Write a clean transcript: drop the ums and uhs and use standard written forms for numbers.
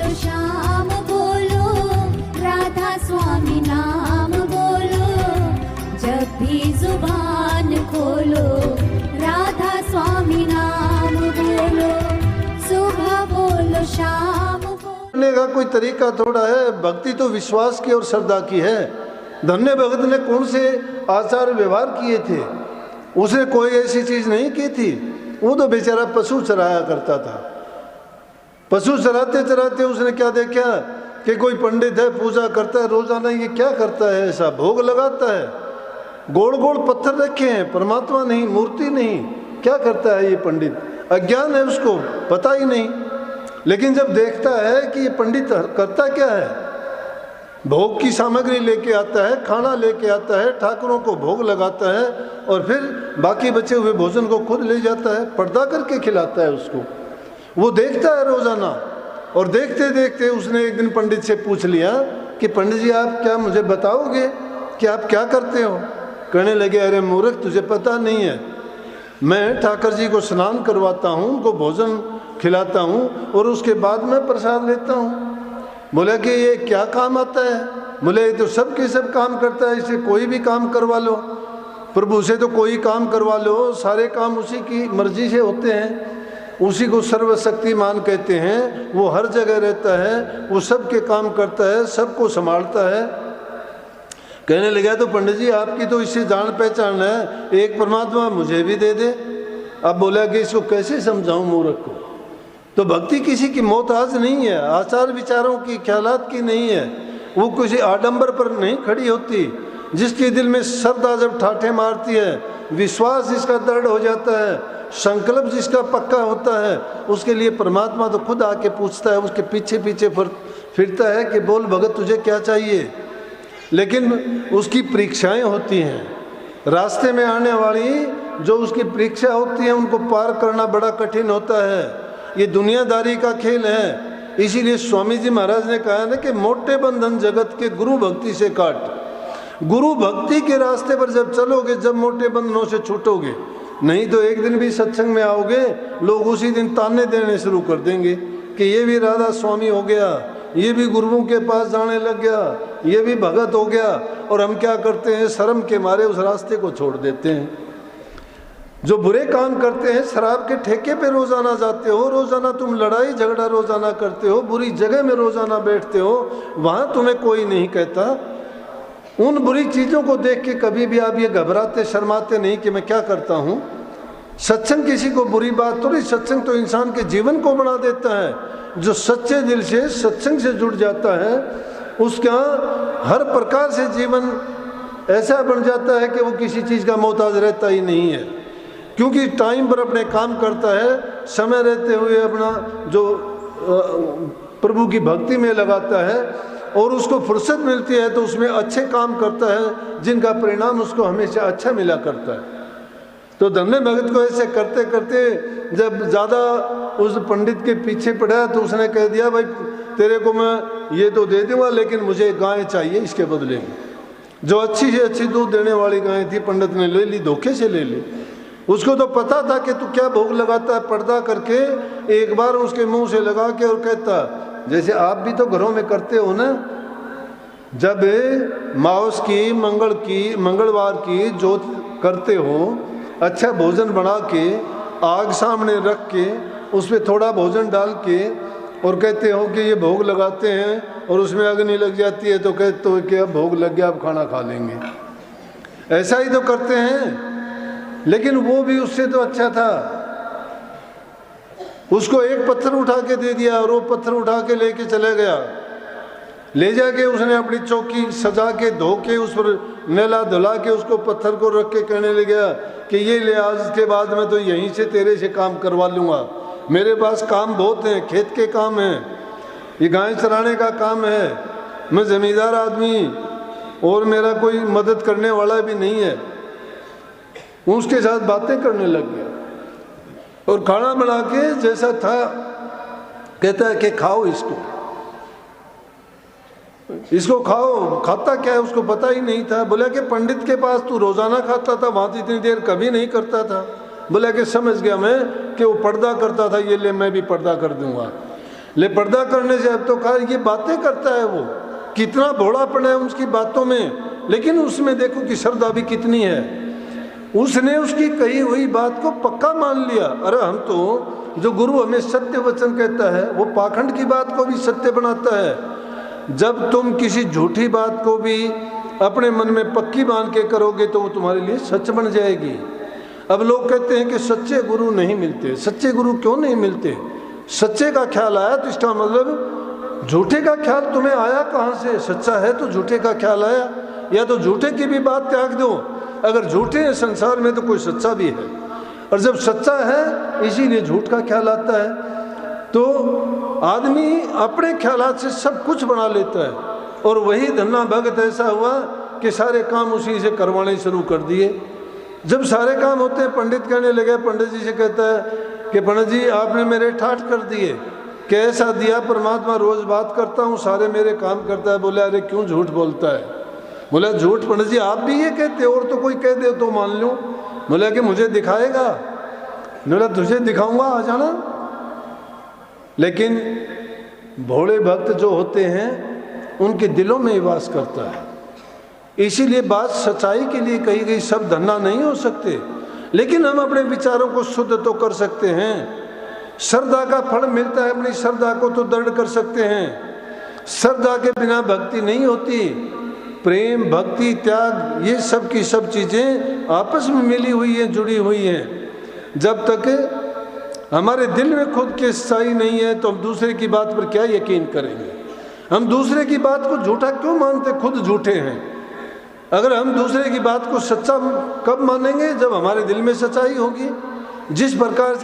बोलो श्याम बोलो, राधा स्वामी नाम बोलो, जब भी जुबान खोलो राधा स्वामी नाम बोलो, सुबह बोलो शाम बोलो। करने का कोई तरीका थोड़ा है, भक्ति तो विश्वास की और श्रद्धा की है। धन्य भगत ने कौन से आचार व्यवहार किए थे, उसने कोई ऐसी चीज नहीं की थी। वो तो बेचारा पशु चराया करता था। पशु चराते चराते उसने क्या देखा कि कोई पंडित है, पूजा करता है रोजाना। ये क्या करता है, ऐसा भोग लगाता है, गोल गोल पत्थर रखे हैं, परमात्मा नहीं, मूर्ति नहीं, क्या करता है ये पंडित। अज्ञान है, उसको पता ही नहीं। लेकिन जब देखता है कि ये पंडित करता क्या है, भोग की सामग्री लेके आता है, खाना लेके आता है, ठाकुरों को भोग लगाता है और फिर बाकी बचे हुए भोजन को खुद ले जाता है, पर्दा करके खिलाता है उसको। वो देखता है रोजाना। और देखते देखते उसने एक दिन पंडित से पूछ लिया कि पंडित जी आप क्या मुझे बताओगे कि आप क्या करते हो। कहने लगे अरे मूर्ख, तुझे पता नहीं है, मैं ठाकर जी को स्नान करवाता हूँ, उनको भोजन खिलाता हूँ और उसके बाद मैं प्रसाद लेता हूँ। बोला कि ये क्या काम आता है। बोले ये तो सब के सब काम करता है, इससे कोई भी काम करवा लो, प्रभु से तो कोई काम करवा लो, सारे काम उसी की मर्जी से होते हैं। उसी को सर्वशक्तिमान कहते हैं। वो हर जगह रहता है, वो सब के काम करता है, सबको संभालता है। कहने लगा तो पंडित जी आपकी तो इससे जान पहचान है, एक परमात्मा मुझे भी दे दे। अब बोला कि इसको कैसे समझाऊं मूर्ख को। तो भक्ति किसी की मोहताज नहीं है, आचार विचारों की, ख्यालात की नहीं है। वो किसी आडंबर पर नहीं खड़ी होती। जिसके दिल में श्रद्धा जब ठाठे मारती है, विश्वास जिसका दृढ़ हो जाता है, संकल्प जिसका पक्का होता है, उसके लिए परमात्मा तो खुद आके पूछता है, उसके पीछे पीछे फिरता है कि बोल भगत तुझे क्या चाहिए। लेकिन उसकी परीक्षाएं होती हैं, रास्ते में आने वाली जो उसकी परीक्षा होती है उनको पार करना बड़ा कठिन होता है। ये दुनियादारी का खेल है। इसीलिए स्वामी जी महाराज ने कहा ना कि मोटे बंधन जगत के गुरु भक्ति से काट। गुरु भक्ति के रास्ते पर जब चलोगे, जब मोटे बंधनों से छूटोगे, नहीं तो एक दिन भी सत्संग में आओगे, लोग उसी दिन ताने देने शुरू कर देंगे कि ये भी राधा स्वामी हो गया, ये भी गुरुओं के पास जाने लग गया, ये भी भगत हो गया। और हम क्या करते हैं, शर्म के मारे उस रास्ते को छोड़ देते हैं। जो बुरे काम करते हैं, शराब के ठेके पे रोजाना जाते हो, रोजाना तुम लड़ाई झगड़ा रोजाना करते हो, बुरी जगह में रोजाना बैठते हो, वहां तुम्हें कोई नहीं कहता। उन बुरी चीजों को देख के कभी भी आप ये घबराते शर्माते नहीं कि मैं क्या करता हूँ। सत्संग किसी को बुरी बात थोड़ी, सत्संग तो इंसान के जीवन को बना देता है। जो सच्चे दिल से सत्संग से जुड़ जाता है, उसका हर प्रकार से जीवन ऐसा बन जाता है कि वो किसी चीज़ का मोहताज रहता ही नहीं है। क्योंकि टाइम पर अपने काम करता है, समय रहते हुए अपना जो प्रभु की भक्ति में लगाता है और उसको फुर्सत मिलती है तो उसमें अच्छे काम करता है जिनका परिणाम उसको हमेशा अच्छा मिला करता है। तो धन्य भगत को ऐसे करते करते जब ज़्यादा उस पंडित के पीछे पड़ा तो उसने कह दिया भाई तेरे को मैं ये तो दे दूँगा, लेकिन मुझे गाय चाहिए इसके बदले में। जो अच्छी से अच्छी दूध देने वाली गाय थी, पंडित ने ले ली, धोखे से ले ली। उसको तो पता था कि तू क्या भोग लगाता है। पर्दा करके एक बार उसके मुंह से लगा के और कहता, जैसे आप भी तो घरों में करते हो ना, जब माउस की मंगलवार की जोत करते हो, अच्छा भोजन बना के आग सामने रख के उस पर थोड़ा भोजन डाल के और कहते हो कि ये भोग लगाते हैं और उसमें अग्नि लग जाती है तो कहते हो कि अब भोग लग गया, अब खाना खा लेंगे। ऐसा ही तो करते हैं। लेकिन वो भी उससे तो अच्छा था। उसको एक पत्थर उठा के दे दिया और वो पत्थर उठा के लेके चले गया। ले जाके उसने अपनी चौकी सजा के धो के उस पर नेला धुला के उसको पत्थर को रख के कहने लगा कि ये ले, आज के बाद मैं तो यहीं से तेरे से काम करवा लूँगा। मेरे पास काम बहुत हैं, खेत के काम हैं, ये गाय चराने का काम है, मैं ज़मींदार आदमी और मेरा कोई मदद करने वाला भी नहीं है। उसके साथ बातें करने लग गया और खाना बना के जैसा था कहता है कि खाओ इसको खाओ। खाता क्या है उसको पता ही नहीं था। बोला कि पंडित के पास तू रोजाना खाता था, वहां तो इतनी देर कभी नहीं करता था। बोला कि समझ गया मैं कि वो पर्दा करता था, ये ले मैं भी पर्दा कर दूंगा। ले पर्दा करने से अब तो कहा ये बातें करता है, वो कितना भोलापन है उसकी बातों में, लेकिन उसमें देखो कि श्रद्धा भी कितनी है। उसने उसकी कही हुई बात को पक्का मान लिया। अरे हम तो, जो गुरु हमें सत्य वचन कहता है वो पाखंड की बात को भी सत्य बनाता है। जब तुम किसी झूठी बात को भी अपने मन में पक्की मान के करोगे तो वो तुम्हारे लिए सच बन जाएगी। अब लोग कहते हैं कि सच्चे गुरु नहीं मिलते। सच्चे गुरु क्यों नहीं मिलते? सच्चे का ख्याल आया तो इसका मतलब झूठे का ख्याल तुम्हें आया कहाँ से? सच्चा है तो झूठे का ख्याल आया। या तो झूठे की भी बात त्याग दो, अगर झूठे हैं संसार में तो कोई सच्चा भी है, और जब सच्चा है इसीलिए झूठ का ख्याल आता है। तो आदमी अपने ख्यालात से सब कुछ बना लेता है, और वही धन्ना भगत ऐसा हुआ कि सारे काम उसी से करवाने शुरू कर दिए। जब सारे काम होते हैं, पंडित कहने लगे, पंडित जी से कहता है कि पंडित जी आपने मेरे ठाठ कर दिए, कैसा दिया? परमात्मा रोज बात करता हूँ, सारे मेरे काम करता है। बोले अरे क्यों झूठ बोलता है? बोला झूठ पंडित जी आप भी ये कहते हो, और तो कोई कह दे तो मान लूँ। बोला कि मुझे दिखाएगा? बोला तुझे दिखाऊंगा, आ जाना। लेकिन भोले भक्त जो होते हैं उनके दिलों में वास करता है। इसीलिए बात सच्चाई के लिए कही गई, सब धन्ना नहीं हो सकते, लेकिन हम अपने विचारों को शुद्ध तो कर सकते हैं। श्रद्धा का फल मिलता है, अपनी श्रद्धा को तो दृढ़ कर सकते हैं। श्रद्धा के बिना भक्ति नहीं होती। प्रेम, भक्ति, त्याग, ये सब की सब चीज़ें आपस में मिली हुई हैं, जुड़ी हुई हैं। जब तक हमारे दिल में खुद की सच्चाई नहीं है तो हम दूसरे की बात पर क्या यकीन करेंगे? हम दूसरे की बात को झूठा क्यों मानते? खुद झूठे हैं। अगर हम दूसरे की बात को सच्चा कब मानेंगे? जब हमारे दिल में सच्चाई होगी। जिस प्रकार